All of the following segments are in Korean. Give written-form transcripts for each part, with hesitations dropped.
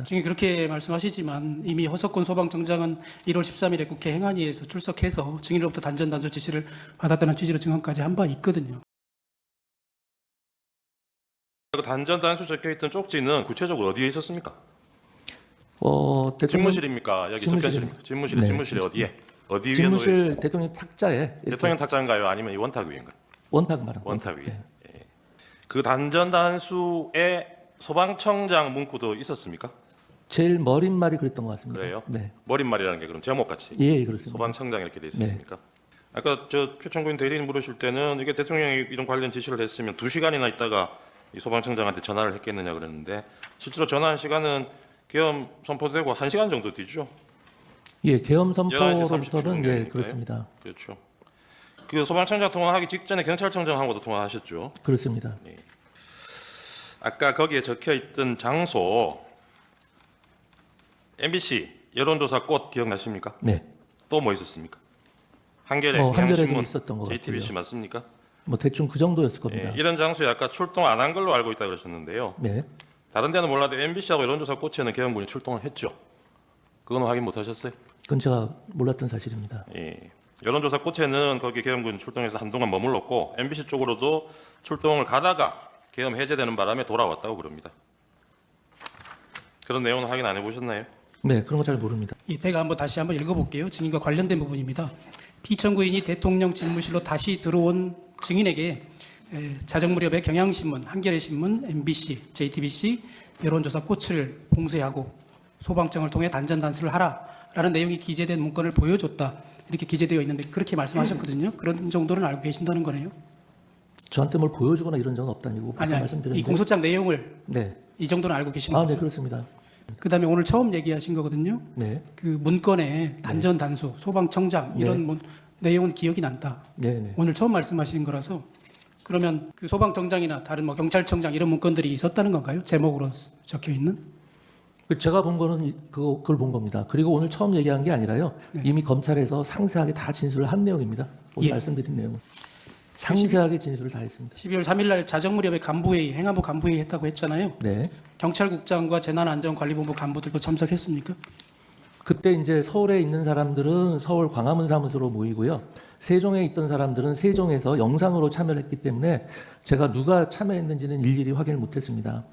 지금 그렇게 말씀하시지만 이미 허석권 소방청장은 1월 13일에 국회 행안위에서 출석해서 증인으로부터 단전단수 지시를 받았다는 취지로 증언까지 한 바 있거든요. 그 단전 단수 적혀있던 쪽지는 구체적으로 어디에 있었습니까? 대통령 집무실입니까? 여기 적혀있습니까? 집무실에 네. 집무실에 어디에? 어디 위에 집무실 놓여 있어요? 대통령 탁자에 대통령 탁자인가요? 아니면 이 원탁 위인가요? 원탁 말한 원탁 위에. 네. 예. 그 단전 단수에 소방청장 문구도 있었습니까? 제일 머릿말이 그랬던 것 같습니다. 그래요? 네. 머릿말이라는 게 그럼 제목같이 예, 그렇습니다. 소방청장 이렇게 돼 있었습니까? 아까 저 표창구인 대리인 물으실 때는 이게 대통령이 이런 관련 지시를 했으면 2시간이나 있다가 이 소방청장한테 전화를 했겠느냐 그랬는데 실제로 전화한 시간은 계엄 선포되고 1시간 정도 뒤죠. 예, 계엄 11시 선포로부터는 37분 예, 경이니까요. 그렇습니다. 그렇죠. 그 소방청장 통화하기 직전에 경찰청장하고도 통화하셨죠. 그렇습니다. 아까 거기에 적혀 있던 장소 MBC 여론조사 꽃 기억나십니까? 네. 또 뭐 있었습니까? 한겨레, 한겨레도 경향신문, 있었던 것 JTBC 같고요. 맞습니까? 뭐 대충 그 정도였을 겁니다. 예, 이런 장소에 아까 출동 안 한 걸로 알고 있다 그러셨는데요. 네. 다른 데는 몰라도 MBC하고 여론조사 꽃에는 계엄군이 출동을 했죠. 그건 확인 못 하셨어요? 그건 제가 몰랐던 사실입니다. 예. 여론조사 꽃에는 거기 계엄군 출동해서 한동안 머물렀고 MBC 쪽으로도 출동을 가다가 계엄 해제되는 바람에 돌아왔다고 그럽니다. 그런 내용은 확인 안 해보셨나요? 네, 그런 거 잘 모릅니다. 예, 제가 다시 한번 읽어볼게요. 증인과 관련된 부분입니다. 피청구인이 대통령 집무실로 다시 들어온 증인에게 자정 무렵에 경향신문, 한겨레신문, MBC, JTBC 여론조사 꽃을 봉쇄하고 소방청을 통해 단전단수를 하라라는 내용이 기재된 문건을 보여줬다. 이렇게 기재되어 있는데 그렇게 말씀하셨거든요. 그런 정도는 알고 계신다는 거네요. 저한테 뭘 보여주거나 이런 적은 없다니고 아니, 말씀드렸는데. 이 공소장 내용을 네. 이 정도는 알고 계시는 아, 거죠. 네, 그렇습니다. 그다음에 오늘 처음 얘기하신 거거든요. 네. 그 문건에 단전 단수, 소방청장 이런 내용은 기억이 난다. 네, 네. 오늘 처음 말씀하시는 거라서 그러면 그 소방청장이나 다른 경찰청장 이런 문건들이 있었다는 건가요? 제목으로 적혀 있는? 제가 본 거는 그걸 본 겁니다. 그리고 오늘 처음 얘기한 게 아니라요. 이미 검찰에서 상세하게 다 진술을 한 내용입니다. 오늘 예. 말씀드린 내용은. 상세하게 진술을 다 했습니다. 12월 3일 날 자정 무렵에 간부회의, 행안부 간부회의 했다고 했잖아요. 네. 경찰국장과 재난안전관리본부 간부들도 참석했습니까? 그때 이제 서울에 있는 사람들은 서울 광화문 사무소로 모이고요. 세종에 있던 사람들은 세종에서 영상으로 참여를 했기 때문에 제가 누가 참여했는지는 일일이 확인을 못했습니다.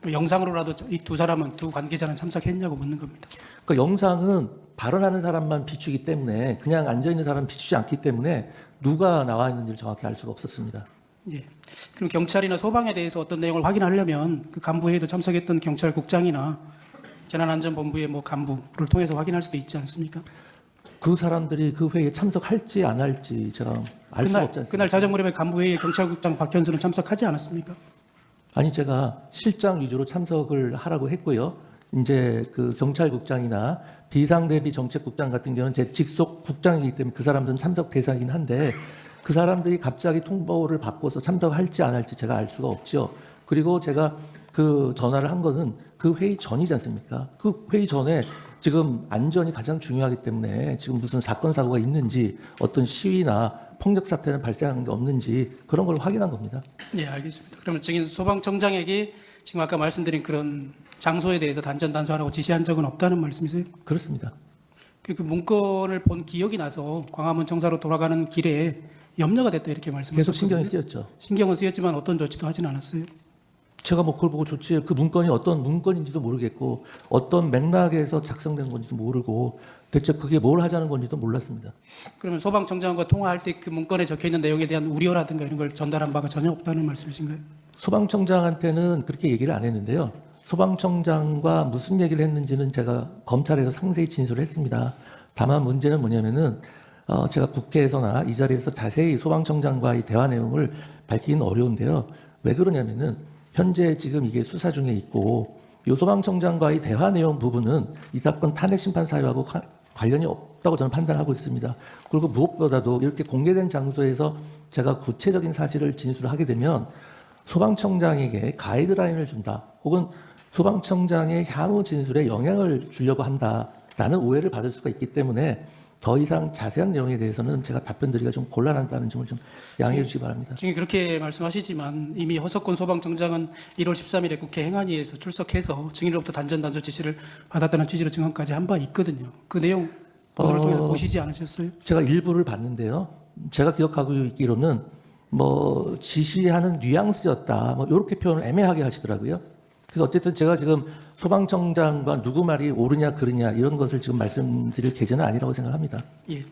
그 영상으로라도 이 두 사람은 두 관계자는 참석했냐고 묻는 겁니다. 그 영상은 발언하는 사람만 비추기 때문에 그냥 앉아 있는 사람 비추지 않기 때문에 누가 나와 있는지를 정확히 알 수가 없었습니다. 예. 그럼 경찰이나 소방에 대해서 어떤 내용을 확인하려면 그 간부회의도 참석했던 경찰국장이나 재난안전본부의 간부를 통해서 확인할 수도 있지 않습니까? 그 사람들이 그 회의에 참석할지 안 할지 제가 알 수가 없지 않습니까? 그날 자정 무렵에 간부회의에 경찰국장 박현수는 참석하지 않았습니까? 아니 제가 실장 위주로 참석을 하라고 했고요. 이제 그 경찰국장이나 비상대비 정책국장 같은 경우는 제 직속 국장이기 때문에 그 사람들은 참석 대상이긴 한데 그 사람들이 갑자기 통보를 받고서 참석할지 안 할지 제가 알 수가 없죠. 그리고 제가 그 전화를 한 것은 그 회의 전이지 않습니까? 그 회의 전에 지금 안전이 가장 중요하기 때문에 지금 무슨 사건 사고가 있는지 어떤 시위나 폭력 사태는 발생한 게 없는지 그런 걸 확인한 겁니다. 네, 알겠습니다. 그러면 증인 소방청장에게 지금 아까 말씀드린 그런 장소에 대해서 단전 단수하라고 지시한 적은 없다는 말씀이세요? 그렇습니다. 그 문건을 본 기억이 나서 광화문 청사로 돌아가는 길에 염려가 됐다 이렇게 말씀하셨거든요. 계속 신경이 쓰였죠. 신경은 쓰였지만 어떤 조치도 하진 않았어요. 제가 뭐 그걸 보고 조치해 그 문건이 어떤 문건인지도 모르겠고 어떤 맥락에서 작성된 건지도 모르고 대체 그게 뭘 하자는 건지도 몰랐습니다. 그러면 소방청장과 통화할 때 그 문건에 적혀 있는 내용에 대한 우려라든가 이런 걸 전달한 바가 전혀 없다는 말씀이신가요? 소방청장한테는 그렇게 얘기를 안 했는데요. 소방청장과 무슨 얘기를 했는지는 제가 검찰에서 상세히 진술을 했습니다. 다만 문제는 뭐냐면은 제가 국회에서나 이 자리에서 자세히 소방청장과의 대화 내용을 밝히기는 어려운데요. 왜 그러냐면은 현재 지금 이게 수사 중에 있고 이 소방청장과의 대화 내용 부분은 이 사건 탄핵 심판 사유하고 관련이 없다고 저는 판단하고 있습니다. 그리고 무엇보다도 이렇게 공개된 장소에서 제가 구체적인 사실을 진술을 하게 되면 소방청장에게 가이드라인을 준다 혹은 소방청장의 향후 진술에 영향을 주려고 한다라는 오해를 받을 수가 있기 때문에 더 이상 자세한 내용에 대해서는 제가 답변드리기가 좀 곤란하다는 점을 좀 양해해 주시기 바랍니다. 지금 그렇게 말씀하시지만 이미 허석권 소방청장은 1월 13일에 국회 행안위에서 출석해서 증인으로부터 단전단조 지시를 받았다는 취지로 증언까지 한 바 있거든요. 그 내용 보도를 통해서 보시지 않으셨어요? 제가 일부를 봤는데요. 제가 기억하고 있기로는 뭐 지시하는 뉘앙스였다. 뭐 이렇게 표현을 애매하게 하시더라고요. 그래서 어쨌든 제가 지금 소방청장과 누구 말이 옳으냐 그르냐 이런 것을 지금 말씀드릴 계제는 아니라고 생각합니다. 예.